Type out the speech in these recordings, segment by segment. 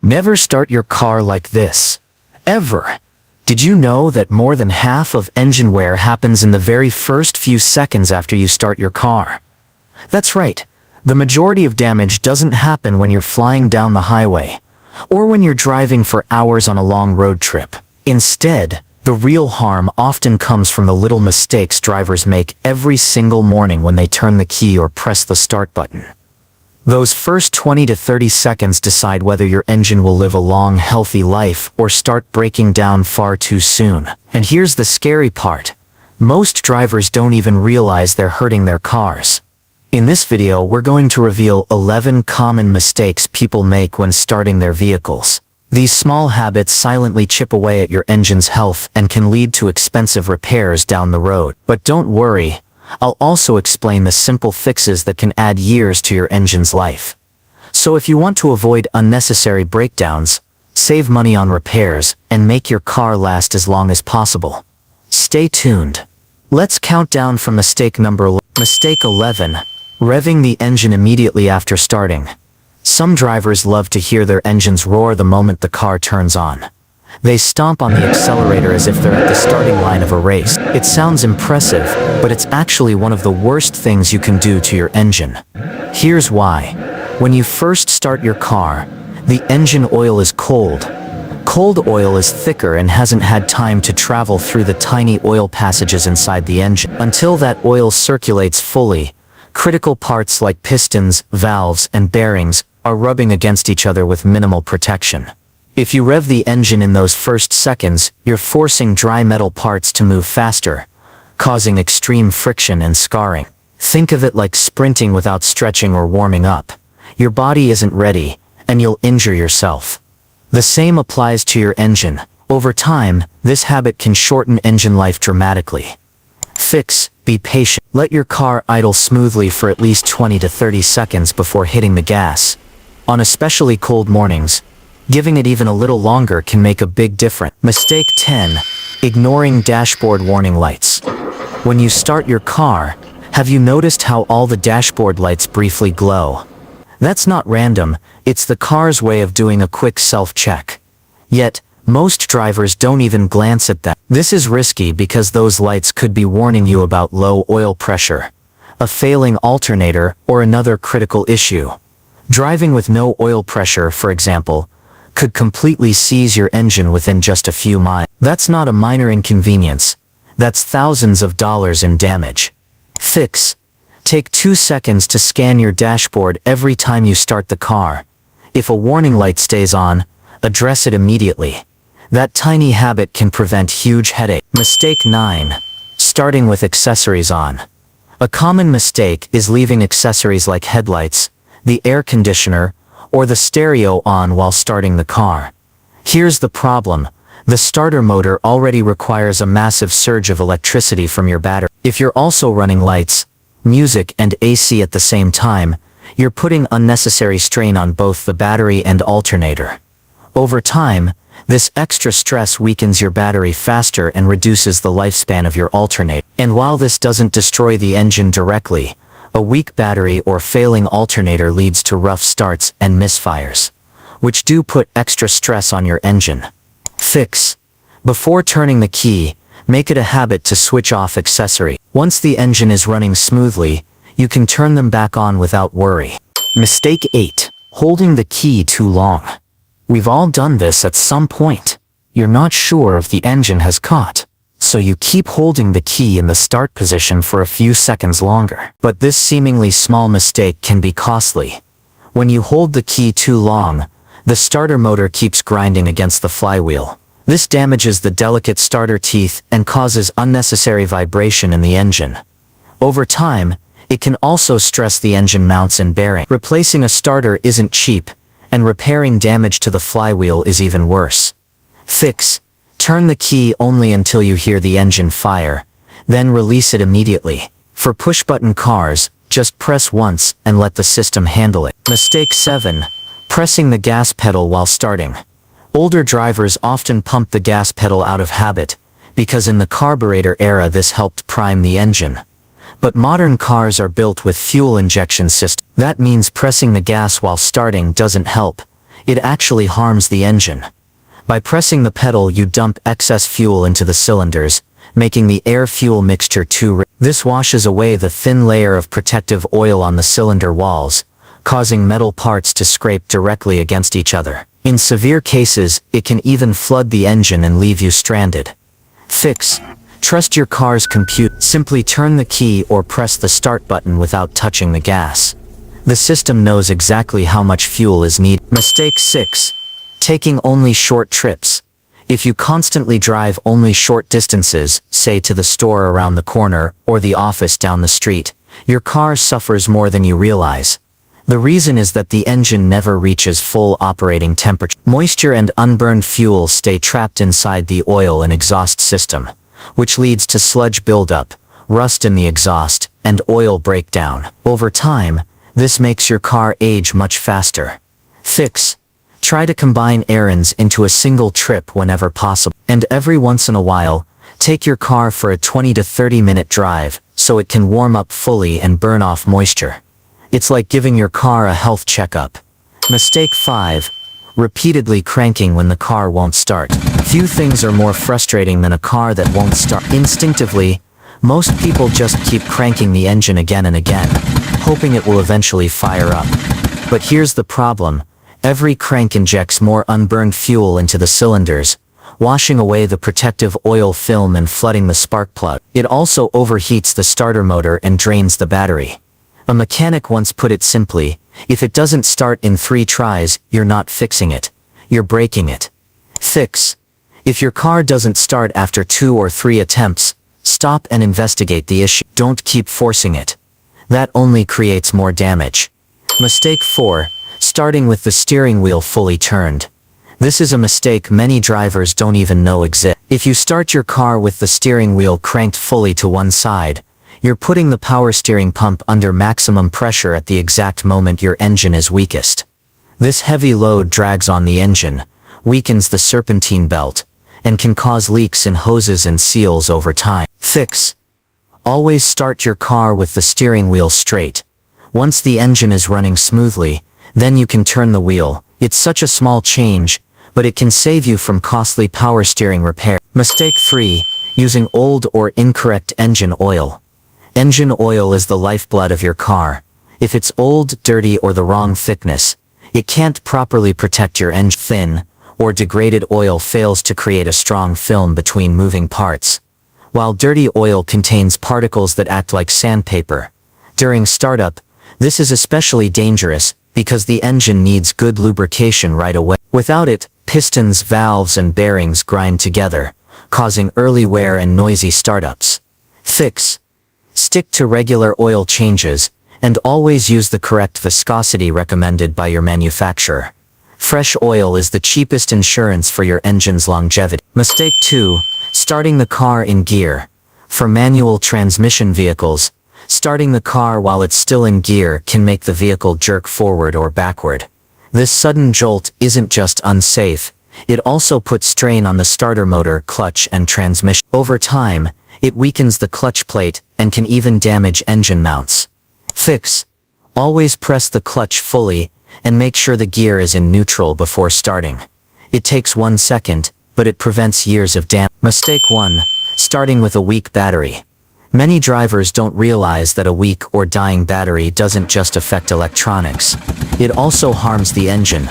Never start your car like this. Ever. Did you know that more than half of engine wear happens in the very first few seconds after you start your car? That's right. The majority of damage doesn't happen when you're flying down the highway, or when you're driving for hours on a long road trip. Instead, the real harm often comes from the little mistakes drivers make every single morning when they turn the key or press the start button. Those first 20 to 30 seconds decide whether your engine will live a long, healthy life or start breaking down far too soon. And here's the scary part. Most drivers don't even realize they're hurting their cars. In this video, we're going to reveal 11 common mistakes people make when starting their vehicles. These small habits silently chip away at your engine's health and can lead to expensive repairs down the road. But don't worry. I'll also explain the simple fixes that can add years to your engine's life. So if you want to avoid unnecessary breakdowns, save money on repairs, and make your car last as long as possible, stay tuned. Let's count down from mistake number 11. Mistake 11. Revving the engine immediately after starting. Some drivers love to hear their engines roar the moment the car turns on. They stomp on the accelerator as if they're at the starting line of a race. It sounds impressive, but it's actually one of the worst things you can do to your engine. Here's why. When you first start your car, the engine oil is cold. Cold oil is thicker and hasn't had time to travel through the tiny oil passages inside the engine. Until that oil circulates fully, critical parts like pistons, valves, and bearings are rubbing against each other with minimal protection. If you rev the engine in those first seconds, you're forcing dry metal parts to move faster, causing extreme friction and scarring. Think of it like sprinting without stretching or warming up. Your body isn't ready, and you'll injure yourself. The same applies to your engine. Over time, this habit can shorten engine life dramatically. Fix: be patient. Let your car idle smoothly for at least 20 to 30 seconds before hitting the gas. On especially cold mornings, giving it even a little longer can make a big difference. Mistake 10. Ignoring dashboard warning lights. When you start your car, have you noticed how all the dashboard lights briefly glow? That's not random, it's the car's way of doing a quick self-check. Yet, most drivers don't even glance at them. This is risky because those lights could be warning you about low oil pressure, a failing alternator, or another critical issue. Driving with no oil pressure, for example, could completely seize your engine within just a few miles. That's not a minor inconvenience. That's thousands of dollars in damage. Fix: take 2 seconds to scan your dashboard every time you start the car. If a warning light stays on, address it immediately. That tiny habit can prevent huge headaches. Mistake 9. Starting with accessories on. A common mistake is leaving accessories like headlights, the air conditioner, or the stereo on while starting the car. Here's the problem. The starter motor already requires a massive surge of electricity from your battery. If you're also running lights, music, and AC at the same time, you're putting unnecessary strain on both the battery and alternator. Over time, this extra stress weakens your battery faster and reduces the lifespan of your alternator. And while this doesn't destroy the engine directly, a weak battery or failing alternator leads to rough starts and misfires, which do put extra stress on your engine. Fix: before turning the key, make it a habit to switch off accessories. Once the engine is running smoothly, you can turn them back on without worry. Mistake 8. Holding the key too long. We've all done this at some point. You're not sure if the engine has caught, so you keep holding the key in the start position for a few seconds longer. But this seemingly small mistake can be costly. When you hold the key too long, the starter motor keeps grinding against the flywheel. This damages the delicate starter teeth and causes unnecessary vibration in the engine. Over time, it can also stress the engine mounts and bearings. Replacing a starter isn't cheap, and repairing damage to the flywheel is even worse. Fix: turn the key only until you hear the engine fire, then release it immediately. For push-button cars, just press once and let the system handle it. Mistake 7. Pressing the gas pedal while starting. Older drivers often pump the gas pedal out of habit, because in the carburetor era this helped prime the engine. But modern cars are built with fuel injection systems. That means pressing the gas while starting doesn't help. it actually harms the engine. By pressing the pedal, you dump excess fuel into the cylinders, making the air-fuel mixture too rich. This washes away the thin layer of protective oil on the cylinder walls, causing metal parts to scrape directly against each other. In severe cases, it can even flood the engine and leave you stranded. Fix. Trust your car's compute. Simply turn the key or press the start button without touching the gas. The system knows exactly how much fuel is needed. Mistake 6. Taking only short trips. If you constantly drive only short distances, say to the store around the corner or the office down the street, your car suffers more than you realize. The reason is that the engine never reaches full operating temperature. Moisture and unburned fuel stay trapped inside the oil and exhaust system, which leads to sludge buildup, rust in the exhaust, and oil breakdown. Over time, this makes your car age much faster. Fix. Try to combine errands into a single trip whenever possible. And every once in a while, take your car for a 20 to 30 minute drive so it can warm up fully and burn off moisture. It's like giving your car a health checkup. Mistake 5. Repeatedly cranking when the car won't start. Few things are more frustrating than a car that won't start. Instinctively, most people just keep cranking the engine again and again, hoping it will eventually fire up. But here's the problem. Every crank injects more unburned fuel into the cylinders, washing away the protective oil film and flooding the spark plug. It also overheats the starter motor and drains the battery. A mechanic once put it simply, if it doesn't start in 3 tries, you're not fixing it. You're breaking it. Fix. If your car doesn't start after 2 or 3 attempts, stop and investigate the issue. Don't keep forcing it. That only creates more damage. Mistake 4. Starting with the steering wheel fully turned. This is a mistake many drivers don't even know exists. If you start your car with the steering wheel cranked fully to one side, you're putting the power steering pump under maximum pressure at the exact moment your engine is weakest. This heavy load drags on the engine, weakens the serpentine belt, and can cause leaks in hoses and seals over time. Fix. Always start your car with the steering wheel straight. Once the engine is running smoothly, then you can turn the wheel. It's such a small change, but it can save you from costly power steering repair. Mistake 3. Using old or incorrect engine oil. Engine oil is the lifeblood of your car. If it's old, dirty, or the wrong thickness, it can't properly protect your engine. Thin or degraded oil fails to create a strong film between moving parts, while dirty oil contains particles that act like sandpaper. During startup, this is especially dangerous because the engine needs good lubrication right away. Without it, pistons, valves, and bearings grind together, causing early wear and noisy startups. Fix. Stick to regular oil changes, and always use the correct viscosity recommended by your manufacturer. Fresh oil is the cheapest insurance for your engine's longevity. Mistake 2. Starting the car in gear. For manual transmission vehicles, starting the car while it's still in gear can make the vehicle jerk forward or backward. This sudden jolt isn't just unsafe, it also puts strain on the starter motor, clutch, and transmission. Over time, it weakens the clutch plate and can even damage engine mounts. Fix. Always press the clutch fully and make sure the gear is in neutral before starting. It takes 1 second, but it prevents years of damage. Mistake 1. Starting with a weak battery. Many drivers don't realize that a weak or dying battery doesn't just affect electronics. It also harms the engine.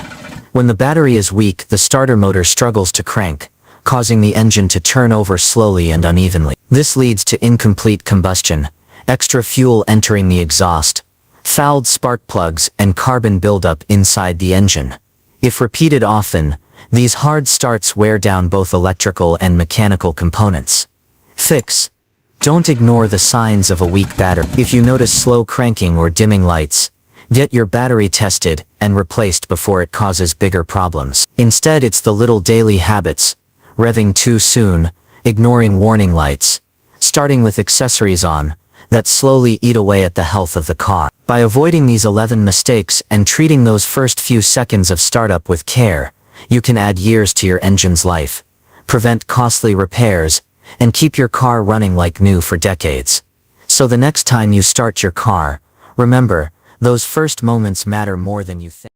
When the battery is weak, the starter motor struggles to crank, causing the engine to turn over slowly and unevenly. This leads to incomplete combustion, extra fuel entering the exhaust, fouled spark plugs, and carbon buildup inside the engine. If repeated often, these hard starts wear down both electrical and mechanical components. Fix. Don't ignore the signs of a weak battery. If you notice slow cranking or dimming lights, get your battery tested and replaced before it causes bigger problems. Instead, it's the little daily habits: revving too soon, ignoring warning lights, starting with accessories on, that slowly eat away at the health of the car. By avoiding these 11 mistakes and treating those first few seconds of startup with care, you can add years to your engine's life, prevent costly repairs, and keep your car running like new for decades. So the next time you start your car, remember, those first moments matter more than you think.